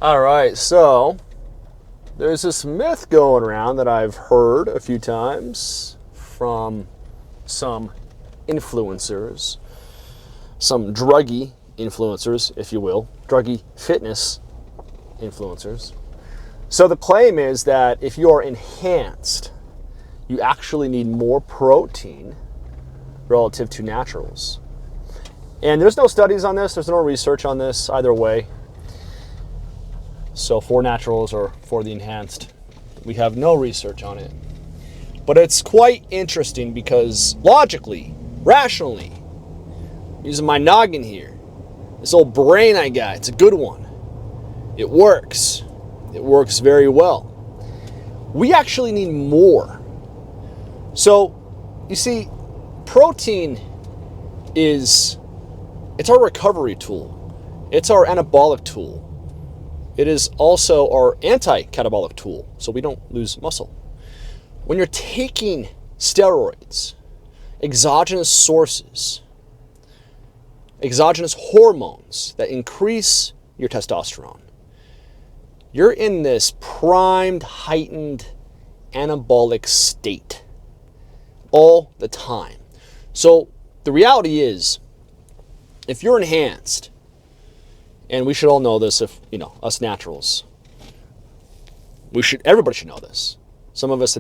All right, so there's this myth going around that I've heard a few times from some influencers, some druggy influencers, if you will, druggy fitness influencers. So the claim is that if you are enhanced, you actually need more protein relative to naturals. And there's no studies on this, there's no research on this either way. So for naturals or for the enhanced, we have no research on it. But it's quite interesting because logically, rationally, using my noggin here, this old brain I got, it's a good one. It works. It works very well. We actually need more. So, you see, protein it's our recovery tool. It's our anabolic tool. It is also our anti-catabolic tool, so we don't lose muscle. When you're taking steroids, exogenous sources, exogenous hormones that increase your testosterone, you're in this primed, heightened, anabolic state all the time. So the reality is, if you're enhanced, and we should all know this, if us naturals, everybody should know this. Some of us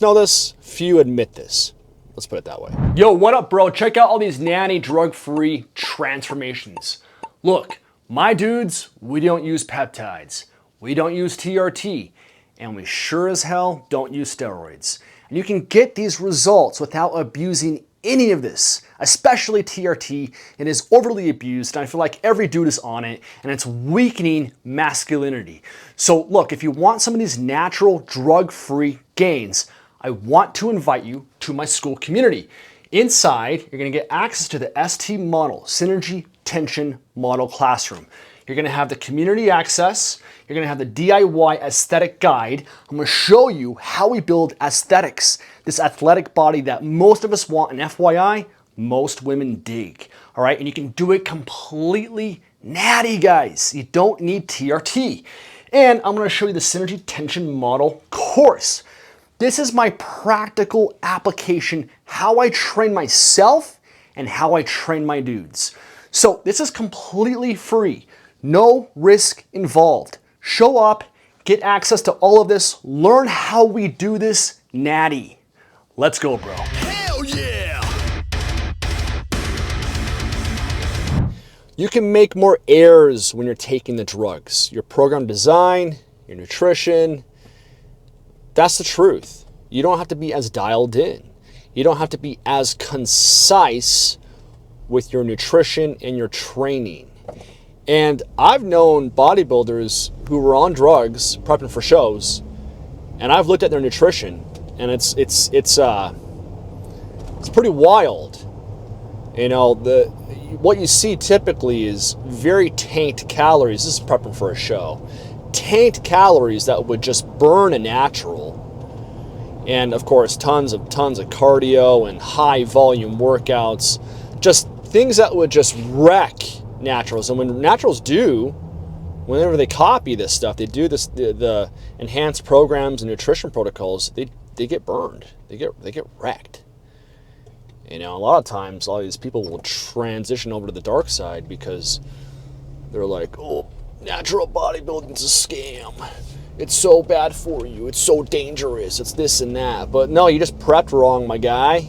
know this, few admit this. Let's put it that way. Yo, what up, bro? Check out all these natty drug-free transformations. Look, my dudes, we don't use peptides, we don't use TRT, and we sure as hell don't use steroids. And you can get these results without abusing any of this, especially TRT. It is overly abused, and I feel like every dude is on it, and it's weakening masculinity. So look, if you want some of these natural drug-free gains, I want to invite you to my school community. Inside, you're gonna get access to the ST Model, Synergy Tension Model Classroom. You're gonna have the community access, you're gonna have the DIY aesthetic guide. I'm gonna show you how we build aesthetics, this athletic body that most of us want, and FYI, most women dig, all right? And you can do it completely natty, guys. You don't need TRT. And I'm gonna show you the Synergy Tension Model course. This is my practical application, how I train myself and how I train my dudes. So this is completely free, no risk involved. Show up, get access to all of this, learn how we do this natty. Let's go, bro. Hell yeah! You can make more errors when you're taking the drugs. Your program design, your nutrition, that's the truth. You don't have to be as dialed in. You don't have to be as concise with your nutrition and your training. And I've known bodybuilders who were on drugs prepping for shows, and I've looked at their nutrition, and it's pretty wild. What you see typically is very tanked calories. This is prepping for a show. Tanked calories that would just burn a natural. And of course, tons of cardio and high volume workouts. Just things that would just wreck naturals. And when naturals whenever they copy this stuff, they do this, the enhanced programs and nutrition protocols, they get burned. They get wrecked. A lot of times, all these people will transition over to the dark side because they're like, oh, natural bodybuilding's a scam. It's so bad for you. It's so dangerous. It's this and that. But no, you just prepped wrong, my guy.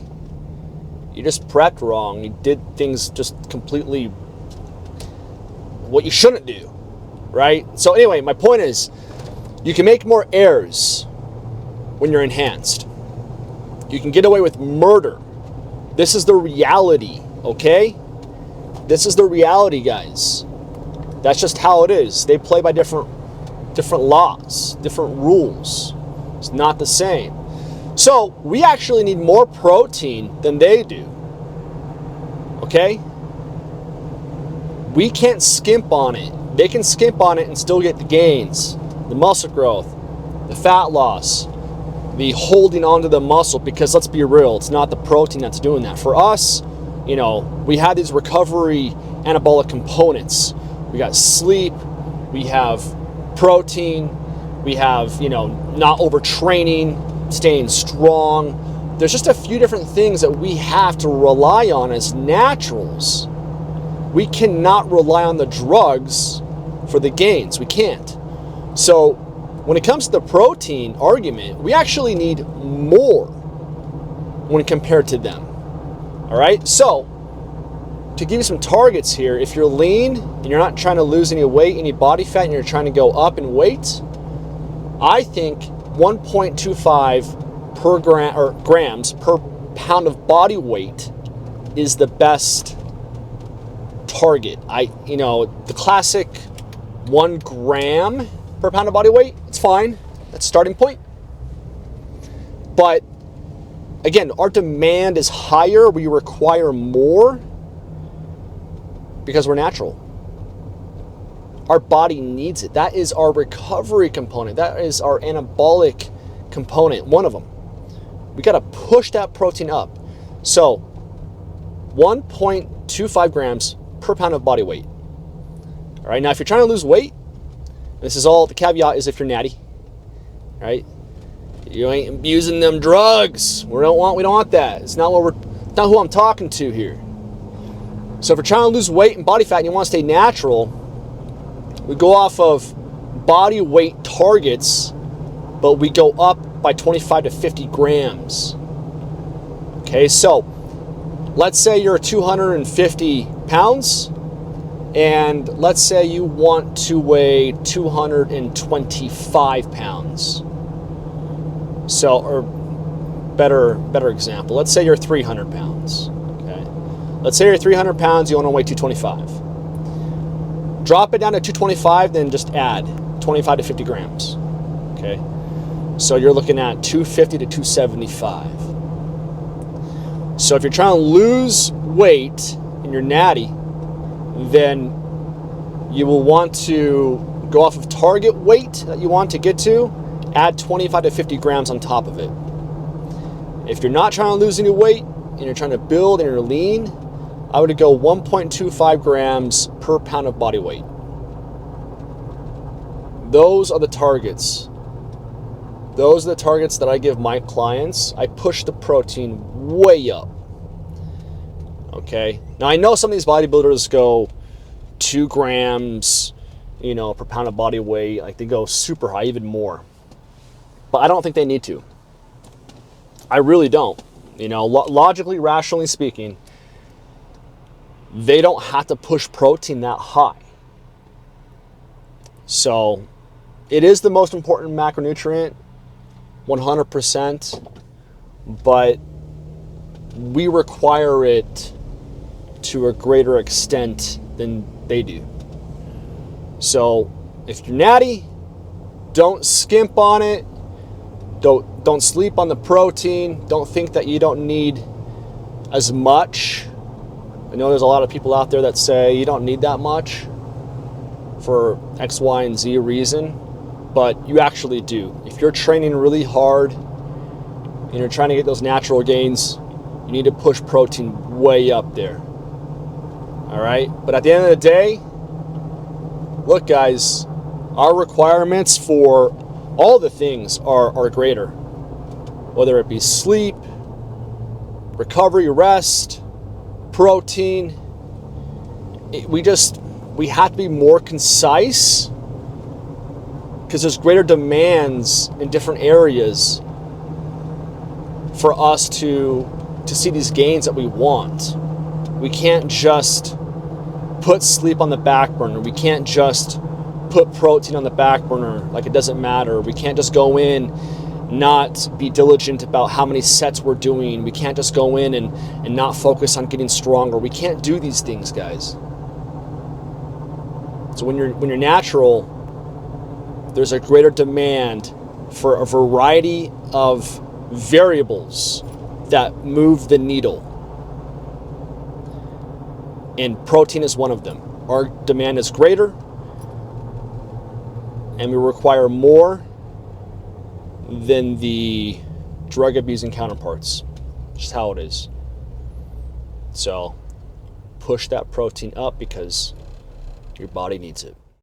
You just prepped wrong. You did things just completely what you shouldn't do, right? So anyway, my point is, you can make more errors when you're enhanced. You can get away with murder. This is the reality, okay? This is the reality, guys. That's just how it is. They play by different laws, different rules. It's not the same. So we actually need more protein than they do, okay? We can't skimp on it. They can skimp on it and still get the gains, the muscle growth, the fat loss, the holding onto the muscle, because let's be real, it's not the protein that's doing that. For us, we have these recovery anabolic components. We got sleep, we have protein, we have, not overtraining, staying strong. There's just a few different things that we have to rely on as naturals. We cannot rely on the drugs for the gains. We can't. So when it comes to the protein argument, we actually need more when compared to them. All right? So to give you some targets here, if you're lean and you're not trying to lose any weight, any body fat, and you're trying to go up in weight, I think 1.25 per gram or grams per pound of body weight is the best target. The classic 1 gram per pound of body weight, it's fine. That's a starting point. But again, our demand is higher. We require more because we're natural. Our body needs it. That is our recovery component. That is our anabolic component, one of them. We got to push that protein up. So 1.25 grams per pound of body weight. All right, now if you're trying to lose weight, this is all, the caveat is if you're natty, right? You ain't abusing them drugs. We don't want that. It's not who I'm talking to here. So if you're trying to lose weight and body fat and you want to stay natural, we go off of body weight targets, but we go up by 25 to 50 grams. Okay, so let's say you're 250 pounds, and let's say you want to weigh 225 pounds. So, or better example, let's say you're 300 pounds. Okay, let's say you're 300 pounds, you want to weigh 225. Drop it down to 225, then just add 25 to 50 grams. Okay, so you're looking at 250 to 275. So if you're trying to lose weight and you're natty, then you will want to go off of target weight that you want to get to, add 25 to 50 grams on top of it. If you're not trying to lose any weight and you're trying to build and you're lean, I would go 1.25 grams per pound of body weight. Those are the targets. Those are the targets that I give my clients. I push the protein way up. Okay. Now I know some of these bodybuilders go 2 grams, per pound of body weight. Like they go super high, even more. But I don't think they need to. I really don't. Logically, rationally speaking, they don't have to push protein that high. So it is the most important macronutrient, 100%, but we require it to a greater extent than they do. So if you're natty, don't skimp on it. Don't sleep on the protein. Don't think that you don't need as much. I know there's a lot of people out there that say you don't need that much for X, Y, and Z reason, but you actually do. If you're training really hard and you're trying to get those natural gains, you need to push protein way up there. All right? But at the end of the day, look guys, our requirements for all the things are greater. Whether it be sleep, recovery, rest, protein, we have to be more concise because there's greater demands in different areas for us to see these gains that we want. We can't just put sleep on the back burner. We can't just put protein on the back burner like it doesn't matter. We can't just go in, not be diligent about how many sets we're doing. We can't just go in and not focus on getting stronger. We can't do these things, guys. So when you're natural, there's a greater demand for a variety of variables that move the needle. And protein is one of them. Our demand is greater, and we require more than the drug abusing counterparts. Just how it is. So push that protein up because your body needs it.